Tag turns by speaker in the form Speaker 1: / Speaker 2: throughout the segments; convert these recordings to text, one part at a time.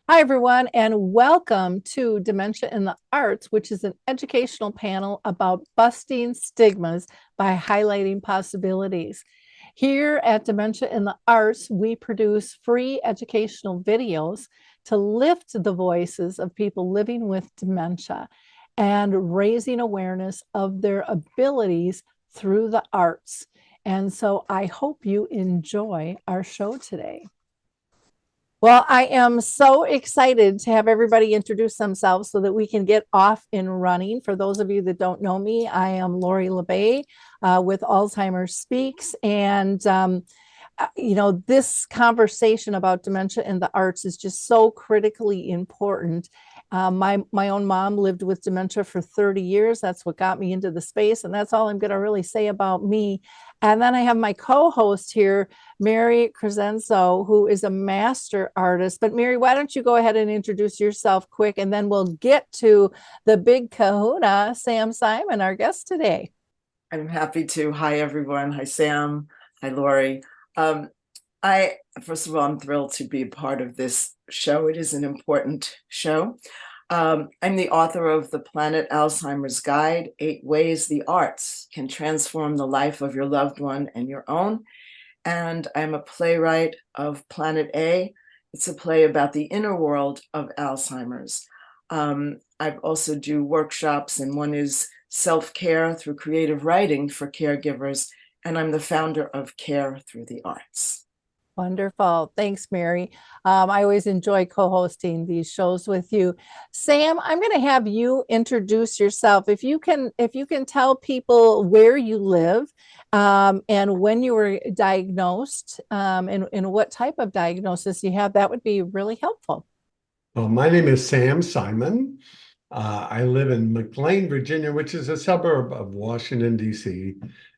Speaker 1: Hi, everyone, and welcome to Dementia in the Arts, which is an educational panel about busting stigmas by highlighting possibilities. Here at Dementia in the Arts, we produce free educational videos to lift the voices of people living with dementia and raising awareness of their abilities through the arts. And so I hope you enjoy our show today. Well, I am so excited to have everybody introduce themselves so that we can get off and running. For those of you that don't know me, I am Lori LeBay with Alzheimer's Speaks. And this conversation about dementia in the arts is just so critically important. My own mom lived with dementia for 30 years. That's what got me into the space, and that's all I'm going to really say about me. And then I have my co-host here, Mary Cresenzo, who is a master artist. But Mary, why don't you go ahead and introduce yourself quick, and then we'll get to the big kahuna, Sam Simon, our guest today.
Speaker 2: I'm happy to. Hi, everyone. Hi, Sam. Hi, Lori. First of all, I'm thrilled to be a part of this show. It is an important show. I'm the author of The Planet Alzheimer's Guide, 8 Ways the Arts Can Transform the Life of Your Loved One and Your Own. And I'm a playwright of Planet A. It's a play about the inner world of Alzheimer's. I also do workshops, and one is self-care through creative writing for caregivers. And I'm the founder of Care Through the Arts.
Speaker 1: Wonderful. Thanks, Mary. I always enjoy co-hosting these shows with you. Sam, I'm going to have you introduce yourself. If you can tell people where you live and when you were diagnosed and what type of diagnosis you have, that would be really helpful.
Speaker 3: Well, my name is Sam Simon. I live in McLean, Virginia, which is a suburb of Washington, D.C.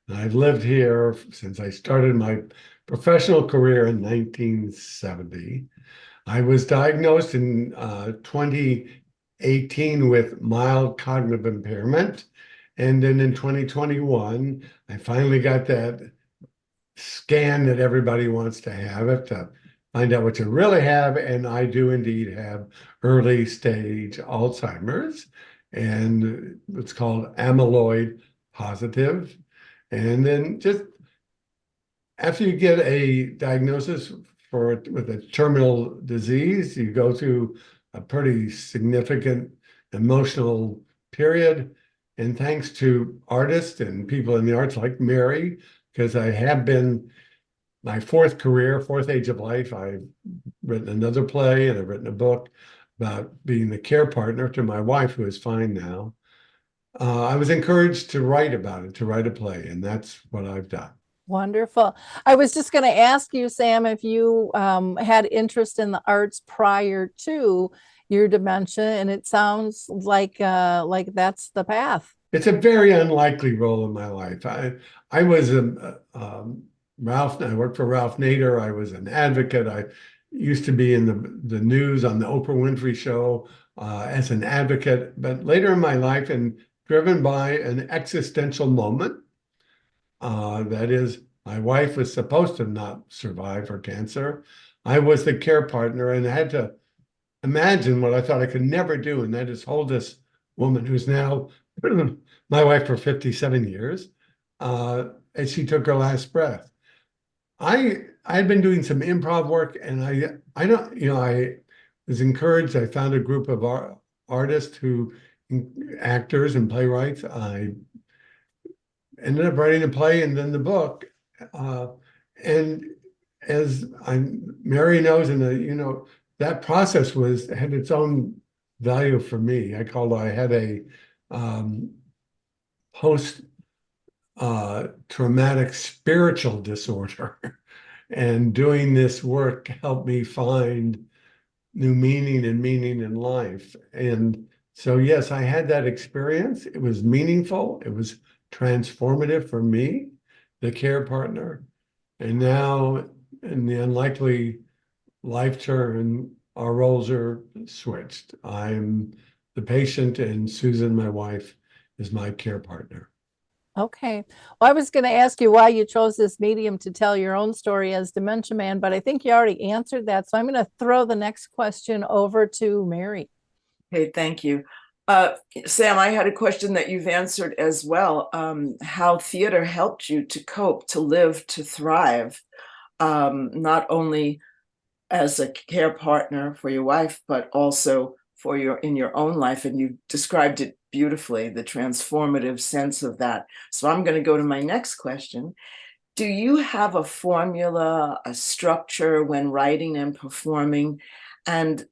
Speaker 3: And I've lived here since I started my professional career in 1970. I was diagnosed in 2018 with mild cognitive impairment. And then in 2021, I finally got that scan that everybody wants to have to find out what you really have. And I do indeed have early stage Alzheimer's, and it's called amyloid positive. And then just after you get a diagnosis with a terminal disease, you go through a pretty significant emotional period. And thanks to artists and people in the arts like Mary, because I have been my fourth age of life, I've written another play and I've written a book about being the care partner to my wife, who is fine now. I was encouraged to write about it, to write a play, and that's what I've done.
Speaker 1: Wonderful. I was just going to ask you, Sam, if you had interest in the arts prior to your dementia, and it sounds like that's the path.
Speaker 3: It's a very unlikely role in my life. I was Ralph. I worked for Ralph Nader. I was an advocate. I used to be in the news on the Oprah Winfrey Show as an advocate. But later in my life, and driven by an existential moment, that is, my wife was supposed to not survive her cancer. I was the care partner and I had to imagine what I thought I could never do, and that is hold this woman who's now my wife for 57 years, as she took her last breath. I had been doing some improv work, and I was encouraged. I found a group of artists actors and playwrights. I ended up writing a play and then the book. And as Mary knows, and that process had its own value for me. I had a post traumatic spiritual disorder, and doing this work helped me find new meaning in life. And so, yes, I had that experience. It was meaningful. It was transformative for me, the care partner. And now, in the unlikely life turn, our roles are switched. I'm the patient, and Susan, my wife, is my care partner.
Speaker 1: Okay. Well, I was going to ask you why you chose this medium to tell your own story as Dementia Man, but I think you already answered that. So I'm going to throw the next question over to Mary.
Speaker 2: Okay, thank you. Sam, I had a question that you've answered as well. How theater helped you to cope, to live, to thrive, not only as a care partner for your wife, but also for in your own life. And you described it beautifully, the transformative sense of that. So I'm going to go to my next question. Do you have a formula, a structure when writing and performing? And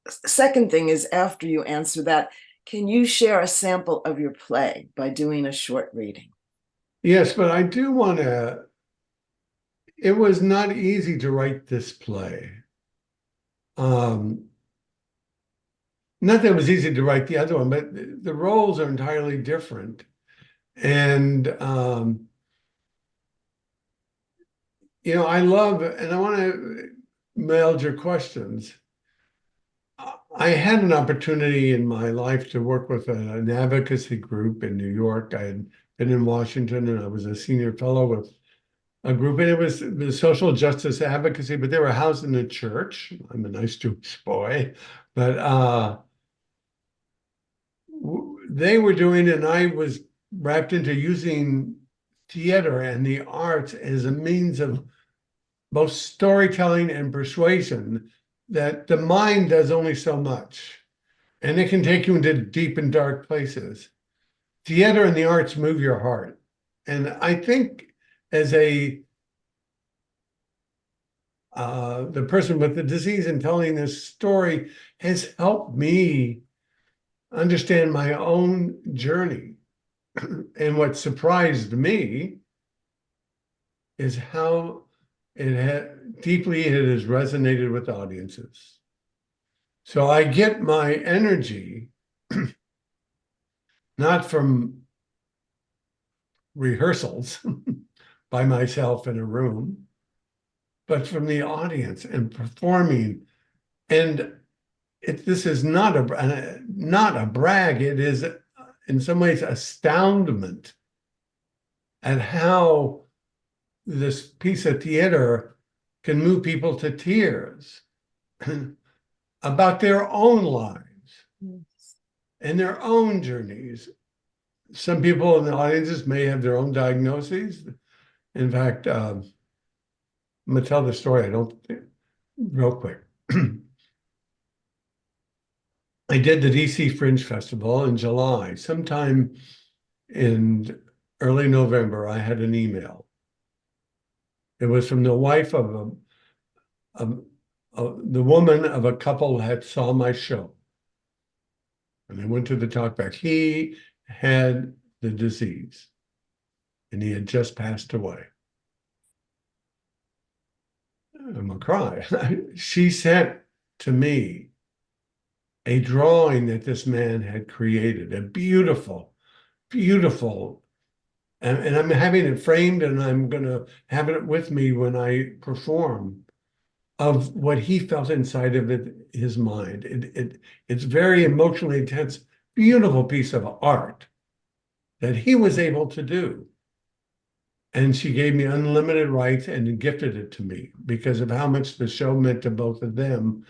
Speaker 2: second thing is, after you answer that, can you share a sample of your play by doing a short reading?
Speaker 3: Yes, but I do want to, it was not easy to write this play. Not that it was easy to write the other one, but the roles are entirely different. And, I love, and I want to meld your questions. I had an opportunity in my life to work with an advocacy group in New York. I had been in Washington and I was a senior fellow with a group, and it was social justice advocacy, but they were housed in a church. I'm a nice Jewish boy, but they were doing it, and I was wrapped into using theater and the arts as a means of both storytelling and persuasion, that the mind does only so much, and it can take you into deep and dark places. Theater and the arts move your heart. And I think as the person with the disease and telling this story has helped me understand my own journey. And what surprised me is how deeply it has resonated with audiences. So I get my energy not from rehearsals by myself in a room, but from the audience and performing. And this is not a brag. It is in some ways astoundment at how this piece of theater can move people to tears about their own lives and their own journeys. Some people in the audiences may have their own diagnoses. In fact, I'm going to tell the story, real quick. I did the DC Fringe Festival in July. Sometime in early November, I had an email. It was from the wife of the woman of a couple that saw my show. And they went to the talkback. He had the disease, and he had just passed away. I'm gonna cry. She sent to me a drawing that this man had created, a beautiful, beautiful, and I'm having it framed, and I'm gonna have it with me when I perform, of what he felt inside of his mind. It's very emotionally intense, beautiful piece of art that he was able to do. And she gave me unlimited rights and gifted it to me because of how much the show meant to both of them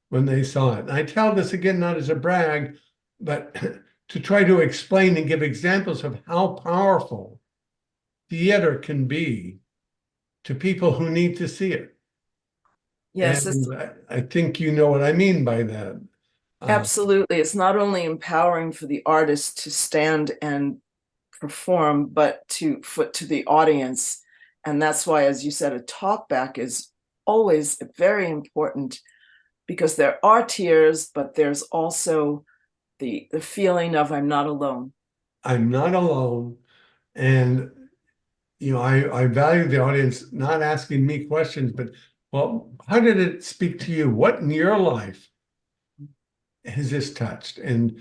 Speaker 3: when they saw it. And I tell this again, not as a brag, but to try to explain and give examples of how powerful theater can be to people who need to see it.
Speaker 2: Yes,
Speaker 3: And I think you know what I mean by that.
Speaker 2: Absolutely. It's not only empowering for the artist to stand and perform, but to the audience. And that's why, as you said, a talkback is always very important, because there are tears, but there's also the feeling of I'm not alone.
Speaker 3: I'm not alone. And I value the audience not asking me questions, but, well, how did it speak to you? What in your life has this touched? And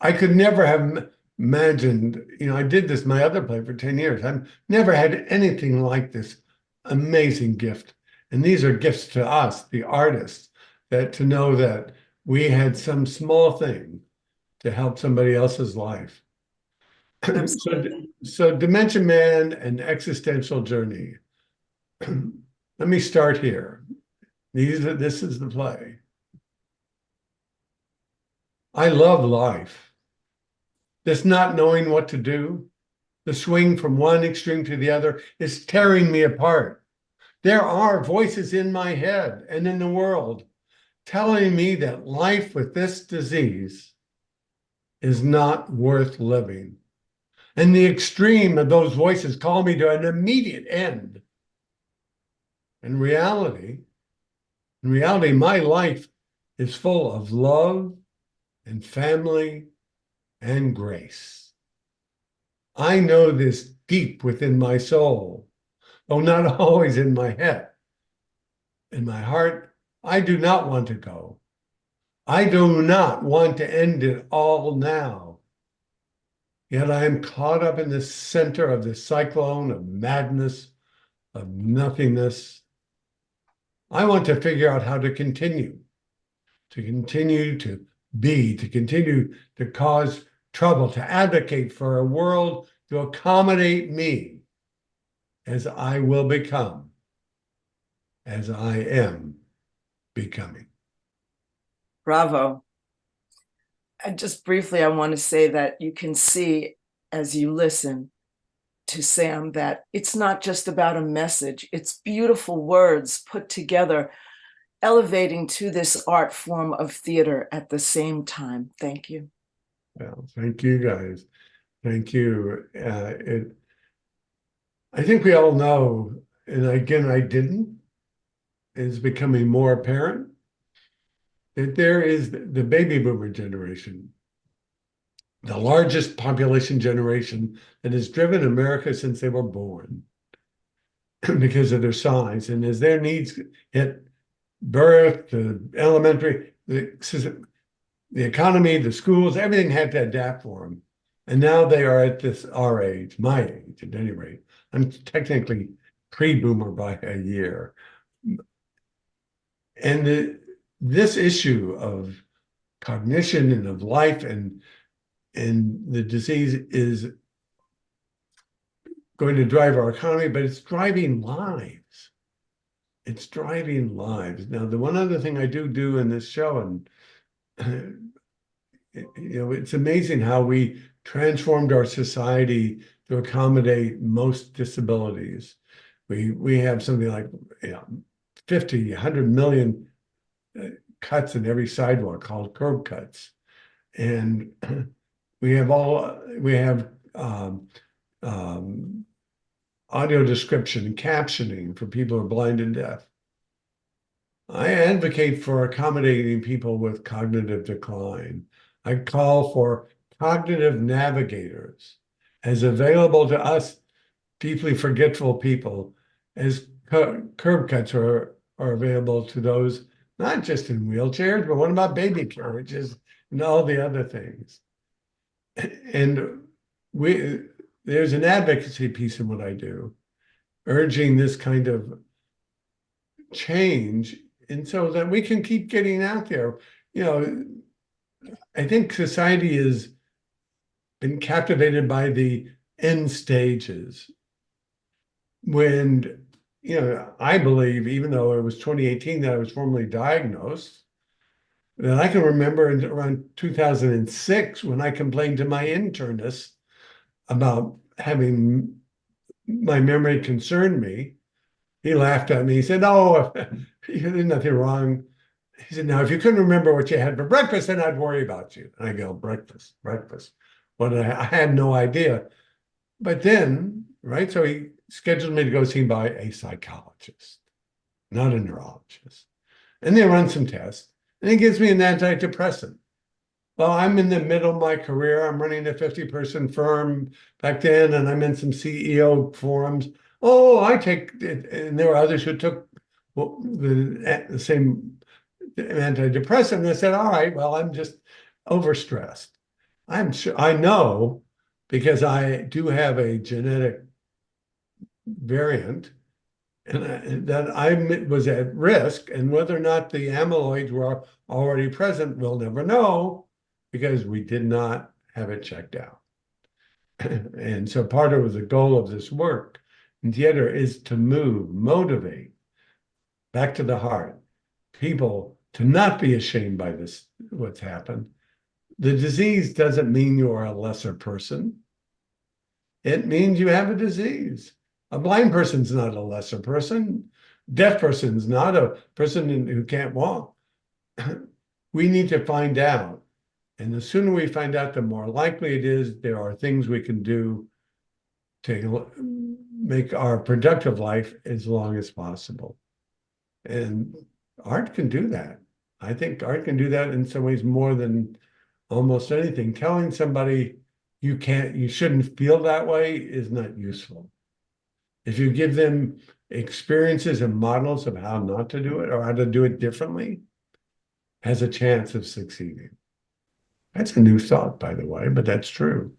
Speaker 3: I could never have imagined, I did this, my other play, for 10 years. I've never had anything like this amazing gift. And these are gifts to us, the artists, that to know that we had some small thing to help somebody else's life. So Dementia Man and Existential Journey. Let me start here. This is the play. I love life. This not knowing what to do, the swing from one extreme to the other is tearing me apart. There are voices in my head and in the world telling me that life with this disease is not worth living. And the extreme of those voices call me to an immediate end. In reality, my life is full of love and family and grace. I know this deep within my soul, though not always in my head. In my heart, I do not want to go. I do not want to end it all now. Yet I am caught up in the center of this cyclone of madness, of nothingness. I want to figure out how to continue to be, to continue to cause trouble, to advocate for a world to accommodate me as I will become, as I am becoming.
Speaker 2: Bravo. And just briefly, I want to say that you can see as you listen to Sam that it's not just about a message, it's beautiful words put together, elevating to this art form of theater at the same time. Thank you.
Speaker 3: Well, thank you guys. Thank you. I think we all know, and again, I didn't, is becoming more apparent that there is the baby boomer generation, the largest population generation that has driven America since they were born because of their size. And as their needs hit birth, the elementary, the economy, the schools, everything had to adapt for them. And now they are at our age, my age at any rate. I'm technically pre-boomer by a year. And this issue of cognition and of life and the disease is going to drive our economy, but it's driving lives. It's driving lives. Now, the one other thing I do in this show, and it's amazing how we transformed our society to accommodate most disabilities. We have something like 50, 100 million cuts in every sidewalk called curb cuts. And we have audio description and captioning for people who are blind and deaf. I advocate for accommodating people with cognitive decline. I call for cognitive navigators as available to us deeply forgetful people as curb cuts are available to those not just in wheelchairs, but what about baby carriages and all the other things? And there's an advocacy piece in what I do, urging this kind of change, and so that we can keep getting out there. I think society has been captivated by the end stages when, I believe, even though it was 2018 that I was formally diagnosed, that I can remember around 2006 when I complained to my internist about having my memory concern me. He laughed at me. He said, "Oh, there's nothing wrong." He said, "Now, if you couldn't remember what you had for breakfast, then I'd worry about you." And I go, breakfast. Well, I had no idea. But then, right, so he scheduled me to go seen by a psychologist, not a neurologist. And they run some tests, and he gives me an antidepressant. Well, I'm in the middle of my career. I'm running a 50-person firm back then, and I'm in some CEO forums. Oh, I take it. And there were others who took the same antidepressant. And I said, all right, well, I'm just overstressed. I'm sure I know, because I do have a genetic variant, and that I was at risk, and whether or not the amyloids were already present, we'll never know, because we did not have it checked out. And so part of the goal of this work in theater is to motivate back to the heart, people to not be ashamed by this, what's happened. The disease doesn't mean you are a lesser person. It means you have a disease. A blind person's not a lesser person. Deaf person's not a person who can't walk. We need to find out. And the sooner we find out, the more likely it is there are things we can do to make our productive life as long as possible. And art can do that. I think art can do that in some ways more than almost anything. Telling somebody you shouldn't feel that way is not useful. If you give them experiences and models of how not to do it or how to do it differently, has a chance of succeeding. That's a new thought, by the way, but that's true.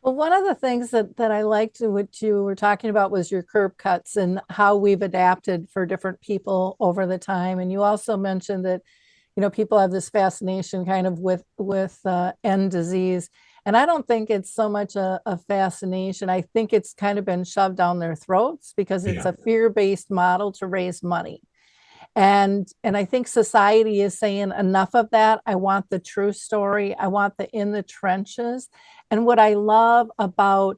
Speaker 1: Well, one of the things that I liked what you were talking about was your curb cuts and how we've adapted for different people over the time. And you also mentioned that, people have this fascination kind of with end disease. And I don't think it's so much a fascination. I think it's kind of been shoved down their throats because it's a fear-based model to raise money. And I think society is saying enough of that. I want the true story. I want the in the trenches. And what I love about,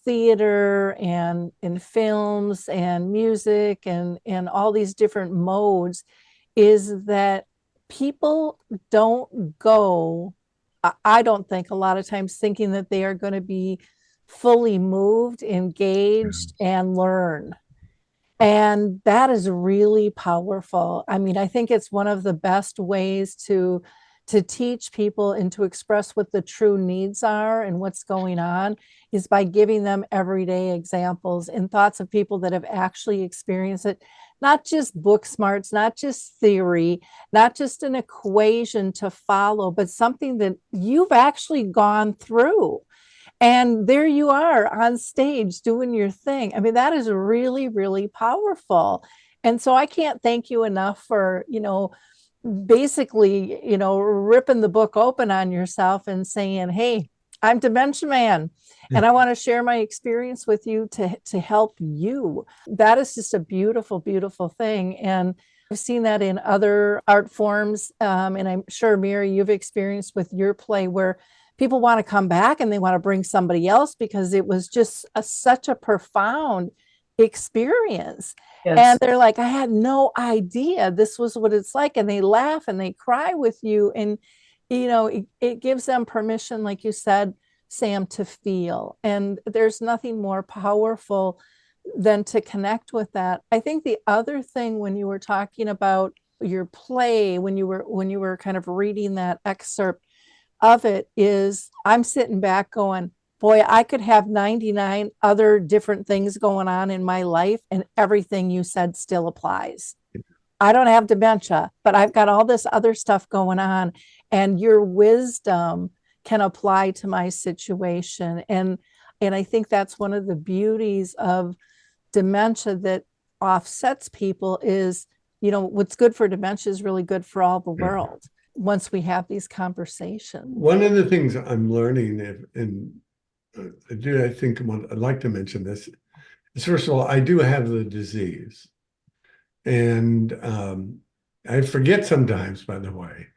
Speaker 1: theater and in films and music and all these different modes is that people don't go, I don't think a lot of times thinking that they are going to be fully moved, engaged, and learn. And that is really powerful. I mean, I think it's one of the best ways to teach people and to express what the true needs are and what's going on is by giving them everyday examples and thoughts of people that have actually experienced it, not just book smarts, not just theory, not just an equation to follow, but something that you've actually gone through. And there you are on stage doing your thing. I mean, that is really, really powerful. And so I can't thank you enough for, basically, ripping the book open on yourself and saying, hey, I'm Dementia Man, and I want to share my experience with you to help you. That is just a beautiful, beautiful thing. And I've seen that in other art forms. And I'm sure, Mary, you've experienced with your play where people want to come back and they want to bring somebody else because it was just such a profound experience.
Speaker 2: Yes.
Speaker 1: And they're like, I had no idea this was what it's like. And they laugh and they cry with you. And, it gives them permission, like you said, Sam, to feel. And there's nothing more powerful than to connect with that. I think the other thing when you were talking about your play, when you were kind of reading that excerpt of it, is I'm sitting back going, boy, I could have 99 other different things going on in my life and everything you said still applies. I don't have dementia, but I've got all this other stuff going on, and your wisdom can apply to my situation. And I think that's one of the beauties of dementia that offsets people is, what's good for dementia is really good for all the world once we have these conversations.
Speaker 3: One of the things I'm learning, I think I'd like to mention this, is first of all, I do have the disease. And I forget sometimes, by the way.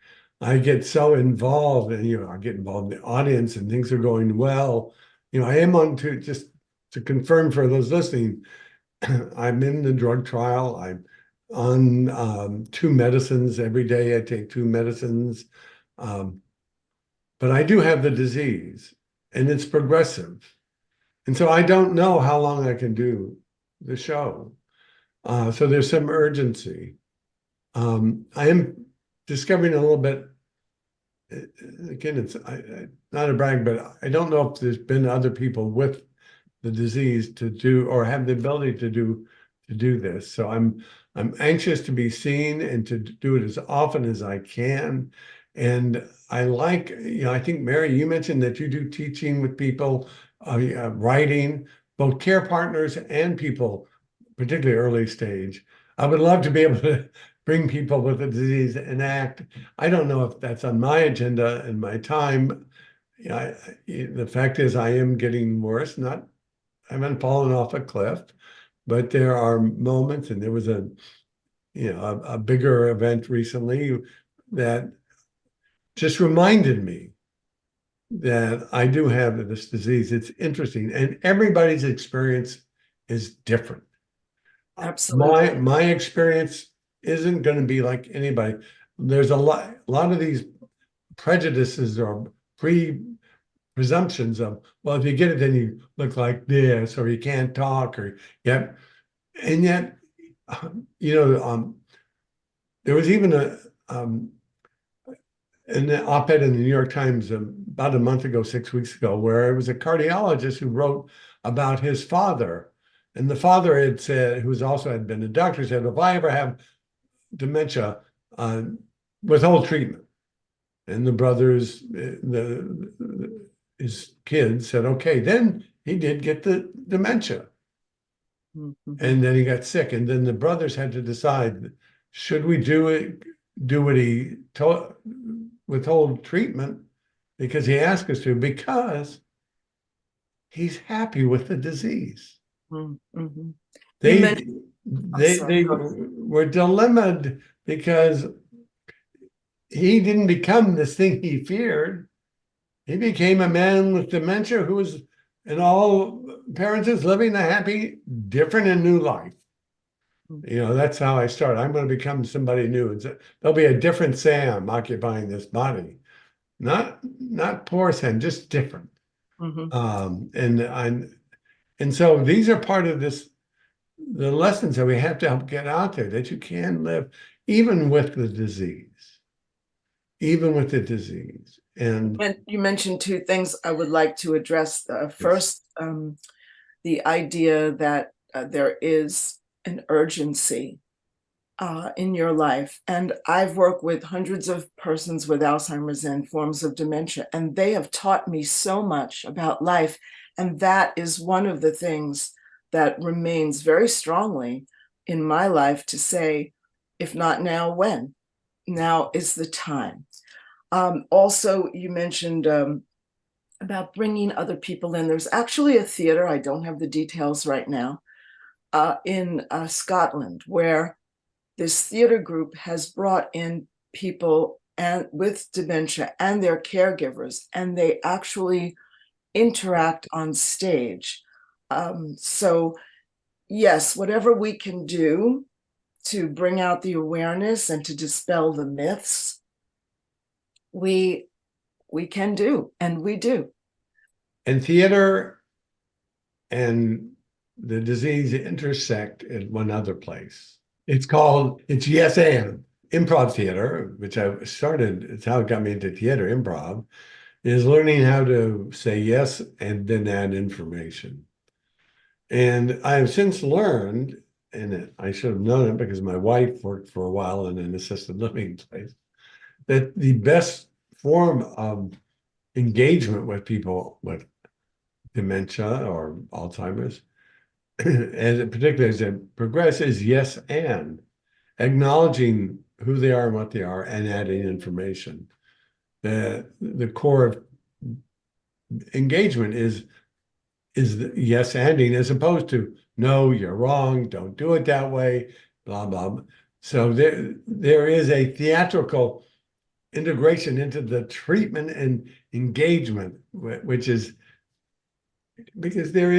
Speaker 3: I get so involved and, I get involved in the audience and things are going well. I am just to confirm for those listening, I'm in the drug trial. I'm on 2 medicines every day. I take 2 medicines. But I do have the disease and it's progressive. And so I don't know how long I can do the show. So there's some urgency. I am discovering a little bit, again, it's not a brag, but I don't know if there's been other people with the disease to do or have the ability to do this. So I'm anxious to be seen and to do it as often as I can. And I like, I think, Mary, you mentioned that you do teaching with people, writing, both care partners and people, particularly early stage. I would love to be able to bring people with a disease and act. I don't know if that's on my agenda and my time the fact is I am getting worse, I haven't fallen off a cliff, but there are moments, and there was a bigger event recently that just reminded me that I do have this disease. It's interesting, and everybody's experience is different.
Speaker 2: Absolutely.
Speaker 3: My experience isn't going to be like anybody. There's a lot of these prejudices or presumptions of, well, if you get it, then you look like this, or you can't talk, or yet, and yet, there was even an op-ed in the New York Times about a month ago, 6 weeks ago, where it was a cardiologist who wrote about his father. And the father had said, who also had been a doctor, said, if I ever have dementia, withhold treatment. And the brothers, his kids said, okay, then he did get the dementia.
Speaker 2: Mm-hmm.
Speaker 3: And then he got sick. And then the brothers had to decide, should we do what he told, withhold treatment because he asked us to, because he's happy with the disease.
Speaker 2: Mm-hmm.
Speaker 3: They were dilemmaed because he didn't become this thing he feared. He became a man with dementia who was, in all appearances, living a happy, different and new life. That's how I started. I'm going to become somebody new. There'll be a different Sam occupying this body. Not poor Sam, just different.
Speaker 2: Mm-hmm.
Speaker 3: And so these are part of the lessons that we have to help get out there, that you can live even with the disease, And
Speaker 2: you mentioned two things I would like to address. First, the idea that there is an urgency in your life. And I've worked with hundreds of persons with Alzheimer's and forms of dementia, and they have taught me so much about life. And that is one of the things that remains very strongly in my life, to say, if not now, when? Now is the time. Also, you mentioned about bringing other people in. There's actually a theater, I don't have the details right now, in Scotland, where this theater group has brought in people with dementia and their caregivers, and they actually interact on stage. So yes, whatever we can do to bring out the awareness and to dispel the myths, we can do, and we do.
Speaker 3: And theater and the disease intersect in one other place. It's Yes and. Improv theater, which I started, it's how it got me into theater, improv, is learning how to say yes and then add information. And I have since learned, and I should have known it because my wife worked for a while in an assisted living place, that the best form of engagement with people with dementia or Alzheimer's, particularly as it progresses, yes and. Acknowledging who they are and what they are and adding information. The core of engagement is the yes anding, as opposed to no, you're wrong, don't do it that way, blah, blah. So there is a theatrical integration into the treatment and engagement, which is because there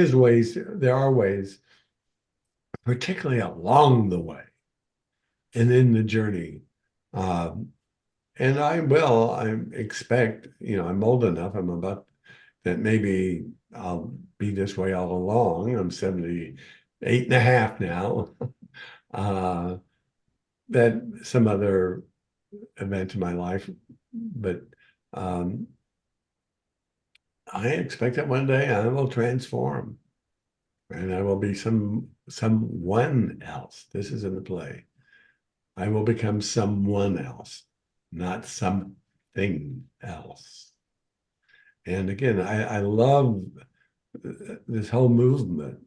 Speaker 3: are ways, particularly along the way and in the journey. And I expect, I'm old enough, I'm about that maybe I'll be this way all along. I'm 78 and a half now. That some other event in my life, but I expect that one day I will transform and I will be someone else. This is in the play. I will become someone else, not something else. And again, I love this whole movement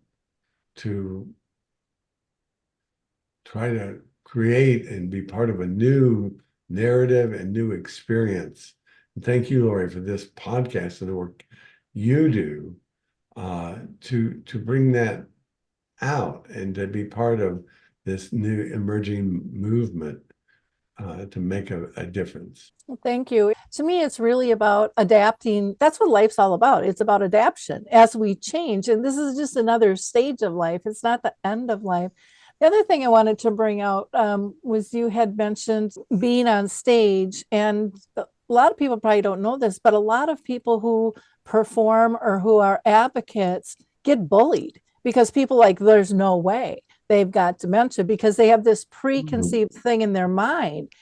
Speaker 3: to try to create and be part of a new narrative and new experience Thank you, Lori, for this podcast and the work you do to bring that out and to be part of this new emerging movement to make a difference.
Speaker 1: Well, thank you. To me, it's really about adapting. That's what life's all about. It's about adaptation as we change. And this is just another stage of life. It's not the end of life. The other thing I wanted to bring out was you had mentioned being on stage. And a lot of people probably don't know this, but a lot of people who perform or who are advocates get bullied because people like, there's no way they've got dementia because they have this preconceived thing in their mind.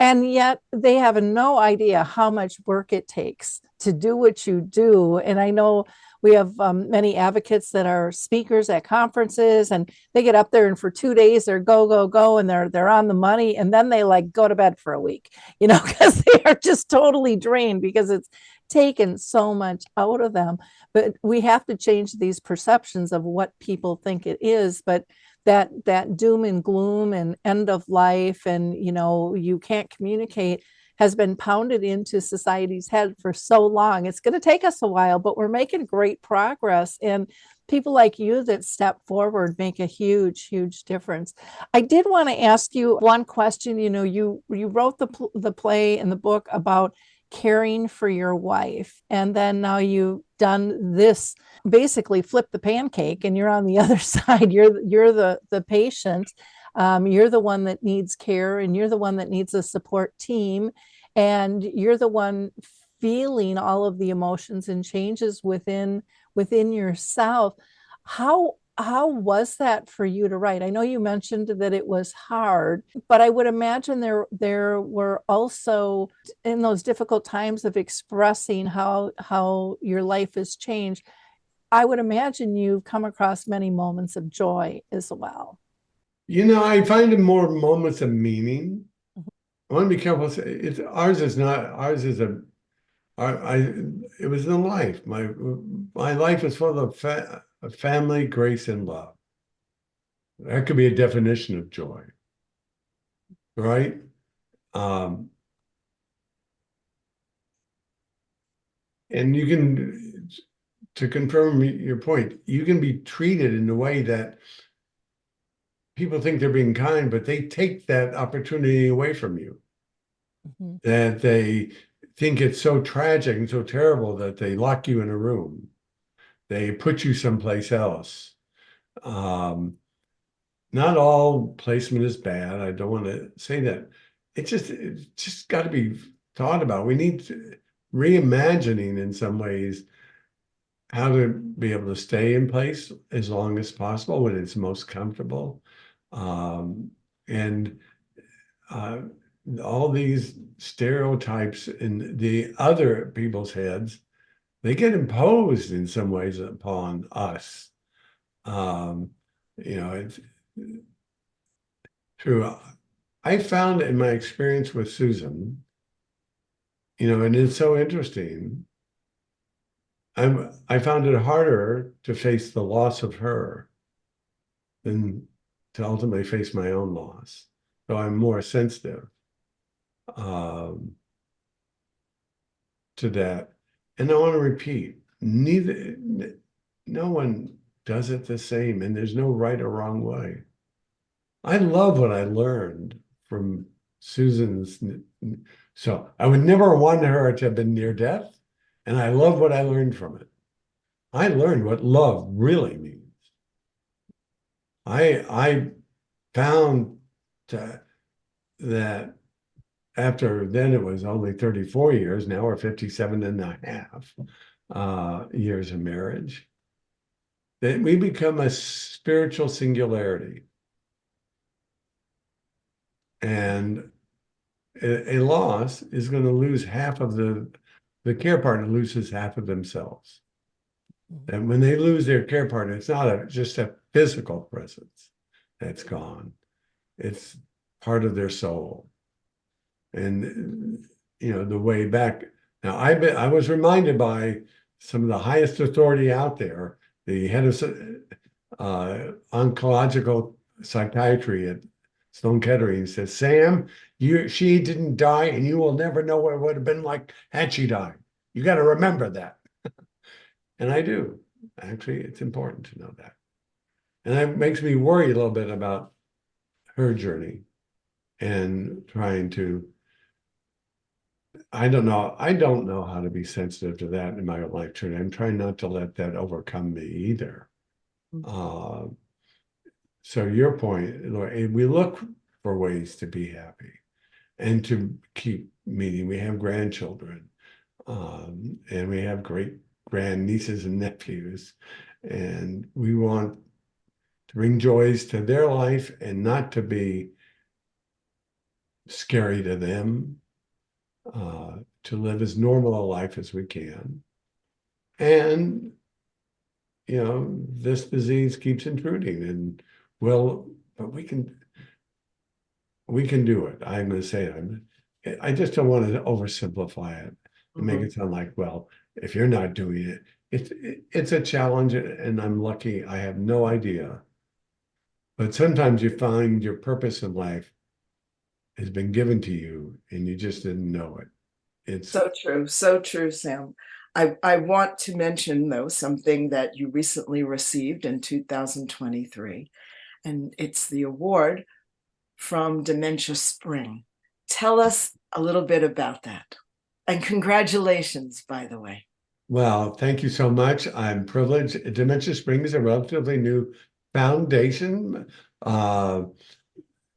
Speaker 1: And yet they have no idea how much work it takes to do what you do. And I know we have many advocates that are speakers at conferences, and they get up there and for 2 days they're go, and they're on the money, and then they like go to bed for a week, because they are just totally drained because it's taken so much out of them. But we have to change these perceptions of what people think it is. But that doom and gloom and end of life and you can't communicate has been pounded into society's head for so long. It's going to take us a while, but we're making great progress, and people like you that step forward make a huge difference. I did want to ask you one question. You wrote the play and the book about caring for your wife, and then now you've done this, basically flip the pancake, and you're on the other side. You're the patient. You're the one that needs care, and you're the one that needs a support team, and you're the one feeling all of the emotions and changes within yourself. How was that for you to write? I know you mentioned that it was hard, but I would imagine there were also, in those difficult times of expressing how your life has changed, I would imagine you've come across many moments of joy as well.
Speaker 3: I find it more moments of meaning. I want to be careful. Ours is it was in life. My life is full of family, grace, and love. That could be a definition of joy, right? And you can, to confirm your point, you can be treated in a way that people think they're being kind, but they take that opportunity away from you. Mm-hmm. That they think it's so tragic and so terrible that they lock you in a room. They put you someplace else. Not all placement is bad. I don't want to say that. It's just got to be thought about. We need reimagining in some ways how to be able to stay in place as long as possible when it's most comfortable. And all these stereotypes in the other people's heads, they get imposed in some ways upon us. It's true. I found in my experience with Susan, and it's so interesting. I found it harder to face the loss of her than to ultimately face my own loss. So I'm more sensitive to that. And I want to repeat, no one does it the same, and there's no right or wrong way. I love what I learned from Susan's. So I would never want her to have been near death, and I love what I learned from it. I learned what love really means. I found that after then it was only 34 years, now we're 57 and a half years of marriage, that we become a spiritual singularity. And a loss is going to lose half of the care partner loses half of themselves. And when they lose their care partner, it's not just a physical presence that's gone. It's part of their soul. And, the way back. Now, I was reminded by some of the highest authority out there, the head of oncological psychiatry at Sloan Kettering says, Sam, she didn't die, and you will never know what it would have been like had she died. You got to remember that. And I do. Actually, it's important to know that. And that makes me worry a little bit about her journey and trying to, I don't know how to be sensitive to that in my life journey. I'm trying not to let that overcome me either. So your point, we look for ways to be happy and to keep meeting. We have grandchildren, and we have great grandnieces and nephews, and we want to bring joys to their life and not to be scary to them, to live as normal a life as we can. And, this disease keeps intruding, and but we can do it. I'm going to say it. I just don't want to oversimplify it and make it sound like, well, if you're not doing it, it's a challenge, and I'm lucky. I have no idea. But sometimes you find your purpose in life has been given to you and you just didn't know it. It's
Speaker 2: so true, Sam. I want to mention, though, something that you recently received in 2023, and it's the award from Dementia Spring. Tell us a little bit about that. And congratulations, by the way.
Speaker 3: Well, thank you so much. I'm privileged. Dementia Spring is a relatively new foundation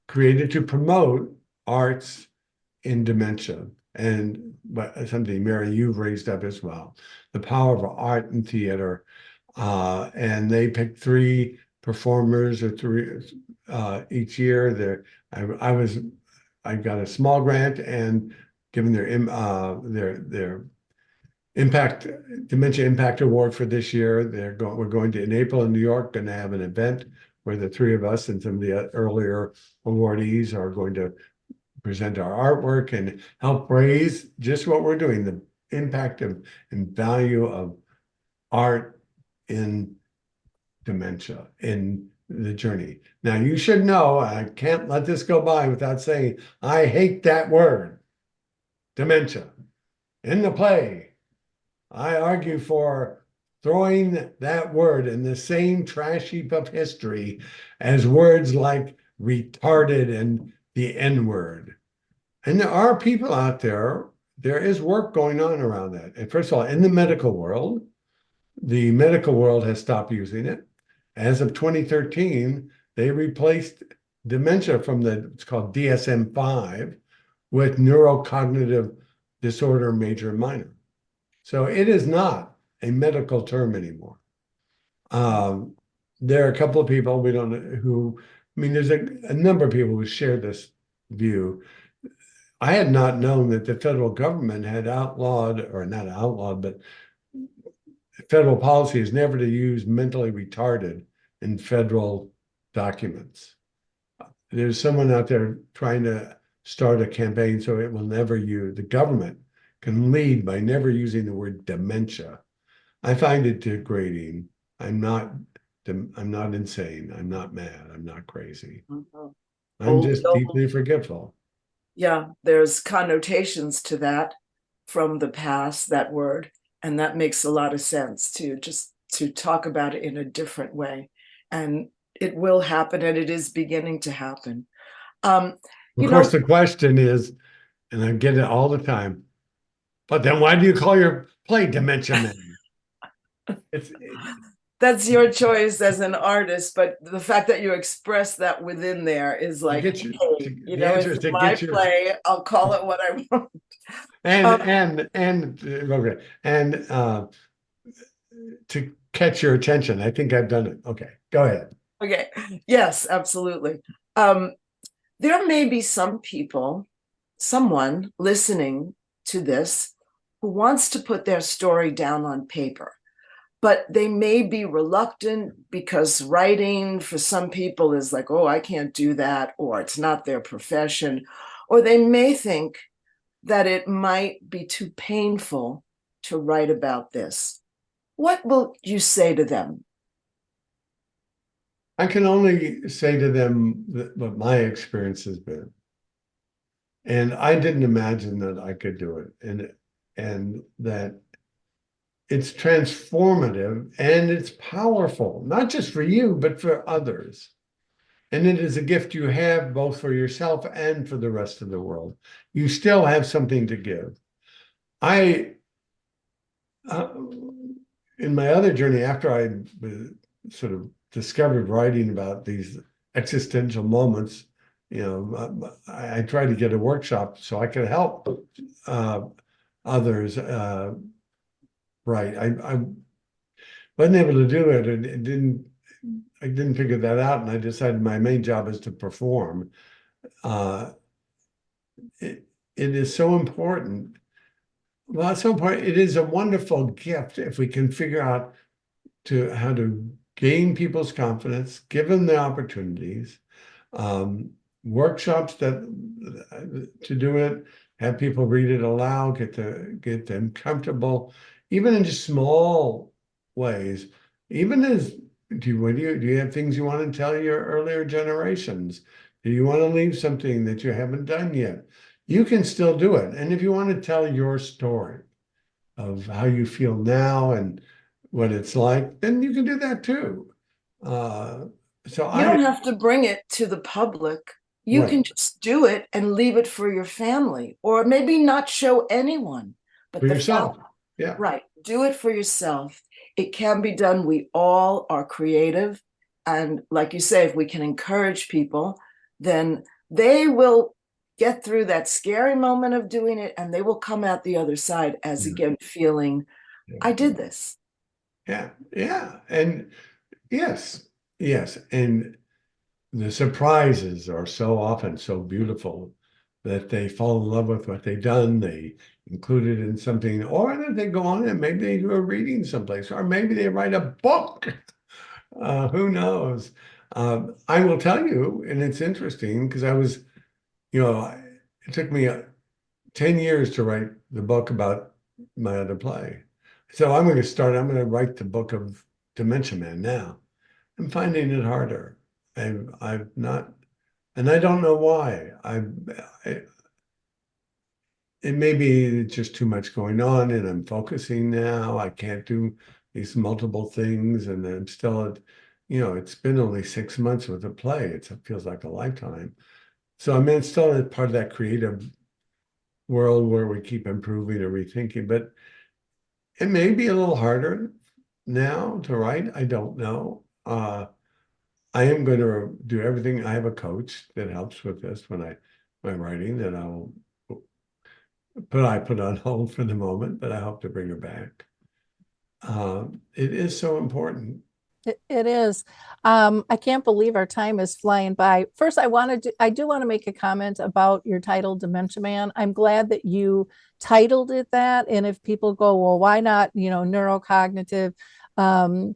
Speaker 3: created to promote arts in dementia. And something, Mary, you've raised up as well, the power of art and theater. And they picked 3 performers or 3 each year. I got a small grant and given their impact dementia impact award for this year. We're going to in April in New York, going to have an event where the 3 of us and some of the earlier awardees are going to present our artwork and help raise just what we're doing, the impact of and value of art in dementia, in the journey. Now, you should know, I can't let this go by without saying, I hate that word, dementia. In the play, I argue for throwing that word in the same trash heap of history as words like retarded and the N-word. And there are people out there is work going on around that. And first of all, in the medical world has stopped using it. As of 2013, they replaced dementia from it's called DSM-5 with neurocognitive disorder, major and minor. So it is not a medical term anymore. There are a couple of people we don't know who, there's a number of people who share this view. I had not known that the federal government had outlawed, or not outlawed, but federal policy is never to use mentally retarded in federal documents. There's someone out there trying to start a campaign so it will never use, the government can lead by never using the word dementia. I find it degrading. I'm not insane. I'm not mad. I'm not crazy. I'm just deeply forgetful.
Speaker 2: Yeah, there's connotations to that from the past, that word, and that makes a lot of sense to talk about it in a different way. And it will happen, and it is beginning to happen.
Speaker 3: Of course, the question is, and I get it all the time, but then why do you call your play Dementia Man?
Speaker 2: That's your choice as an artist, but the fact that you express that within there is like, hey, it's my play. I'll call it what I want.
Speaker 3: And to catch your attention, I think I've done it. Okay, go ahead.
Speaker 2: Okay, yes, absolutely. There may be someone listening to this who wants to put their story down on paper, but they may be reluctant because writing for some people is like, oh, I can't do that, or it's not their profession, or they may think that it might be too painful to write about this. What will you say to them?
Speaker 3: I can only say to them what my experience has been. And I didn't imagine that I could do it. And that it's transformative and it's powerful, not just for you, but for others. And it is a gift you have both for yourself and for the rest of the world. You still have something to give. I, in my other journey, after I sort of discovered writing about these existential moments, I tried to get a workshop so I could help others write. I wasn't able to do it, and I didn't figure that out, and I decided my main job is to perform. It is so important. Well, it's so important. It is a wonderful gift if we can figure out how to gain people's confidence, give them the opportunities, workshops to do it, have people read it aloud, get them comfortable, even in just small ways. Even as do you have things you want to tell your earlier generations? Do you want to leave something that you haven't done yet? You can still do it. And if you want to tell your story of how you feel now and what it's like, then you can do that too. So
Speaker 2: You don't have to bring it to the public. You can just do it and leave it for your family, or maybe not show anyone, but
Speaker 3: for yourself. Yeah.
Speaker 2: Right. Do it for yourself. It can be done. We all are creative. And like you say, if we can encourage people, then they will get through that scary moment of doing it, and they will come out the other side as again feeling, I did this.
Speaker 3: Yeah. And yes. And the surprises are so often so beautiful that they fall in love with what they've done. They include it in something, or that they go on and maybe they do a reading someplace, or maybe they write a book. Who knows? I will tell you, and it's interesting because it took me 10 years to write the book about my other play. So I'm going to write the book of Dementia Man now. I'm finding it harder. I've not, and I don't know why. It may be just too much going on, and I'm focusing now. I can't do these multiple things, and I'm still it's been only 6 months with a play. It feels like a lifetime. So I mean, it's still part of that creative world where we keep improving and rethinking, but it may be a little harder now to write. I don't know. I am going to do everything. I have a coach that helps with this my writing that I put on hold for the moment, but I hope to bring her back. It is so important.
Speaker 1: It is. I can't believe our time is flying by. First, I do want to make a comment about your title, Dementia Man. I'm glad that you titled it that. And if people go, well, why not, neurocognitive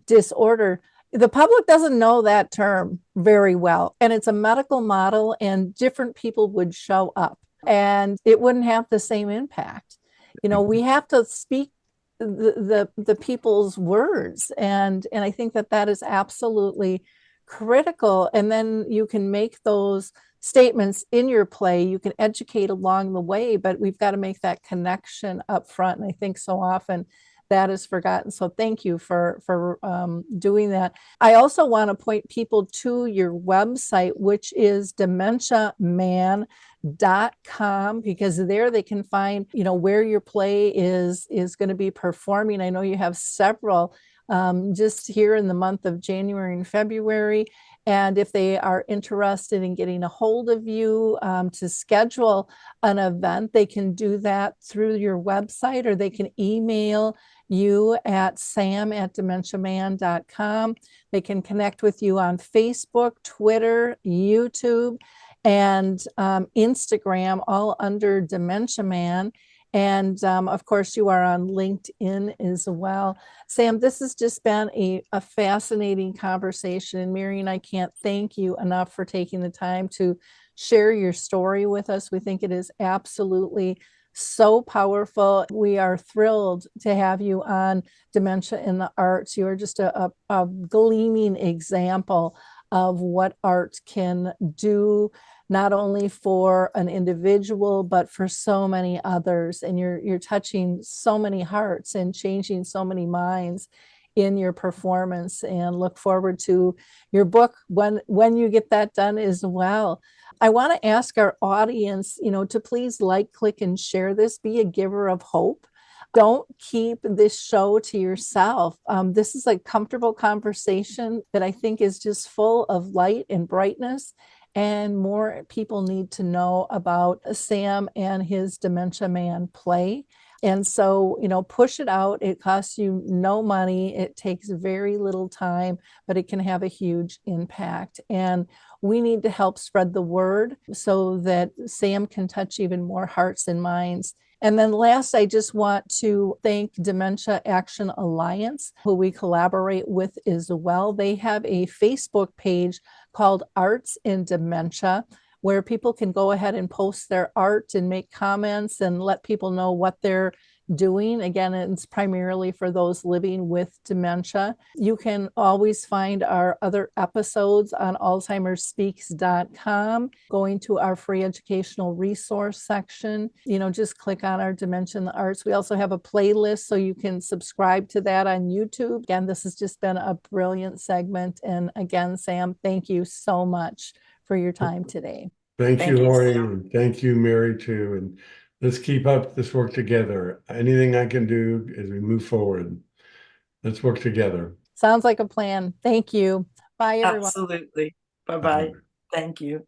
Speaker 1: disorder? The public doesn't know that term very well. And it's a medical model, and different people would show up and it wouldn't have the same impact. We have to speak the people's words, and I think that is absolutely critical. And then you can make those statements in your play, you can educate along the way, but we've got to make that connection up front, and I think so often that is forgotten. So thank you for doing that. I also want to point people to your website, which is dementiaman.com, because there they can find, where your play is going to be performing. I know you have several just here in the month of January and February. And if they are interested in getting a hold of you to schedule an event, they can do that through your website, or they can email you at sam@dementiaman.com. They can connect with you on Facebook, Twitter, YouTube, and Instagram, all under Dementia Man. And of course, you are on LinkedIn as well. Sam, this has just been a fascinating conversation. And Mary and I can't thank you enough for taking the time to share your story with us. We think it is absolutely so powerful. We are thrilled to have you on Dementia in the Arts. You are just a gleaming example of what art can do, not only for an individual, but for so many others. And you're touching so many hearts and changing so many minds in your performance, and look forward to your book when you get that done as well. I want to ask our audience, to please like, click, and share this. Be a giver of hope. Don't keep this show to yourself. This is a comfortable conversation that I think is just full of light and brightness, and more people need to know about Sam and his Dementia Man play. And so, push it out. It costs you no money. It takes very little time, but it can have a huge impact. And we need to help spread the word so that Sam can touch even more hearts and minds. And then last, I just want to thank Dementia Action Alliance, who we collaborate with as well. They have a Facebook page called Arts in Dementia, where people can go ahead and post their art and make comments and let people know what they're doing. Again, it's primarily for those living with dementia. You can always find our other episodes on alzheimersspeaks.com. Going to our free educational resource section, just click on our Dementia in the Arts. We also have a playlist, so you can subscribe to that on YouTube. Again, this has just been a brilliant segment. And again, Sam, thank you so much for your time today.
Speaker 3: Thank you,
Speaker 2: you,
Speaker 3: Lori,
Speaker 2: Sam.
Speaker 3: and thank you, Mary, too. And let's keep up this work together. Anything I can do as we move forward, let's work together.
Speaker 1: Sounds like a plan. Thank you. Bye, everyone.
Speaker 2: Absolutely. Bye-bye. Thank you.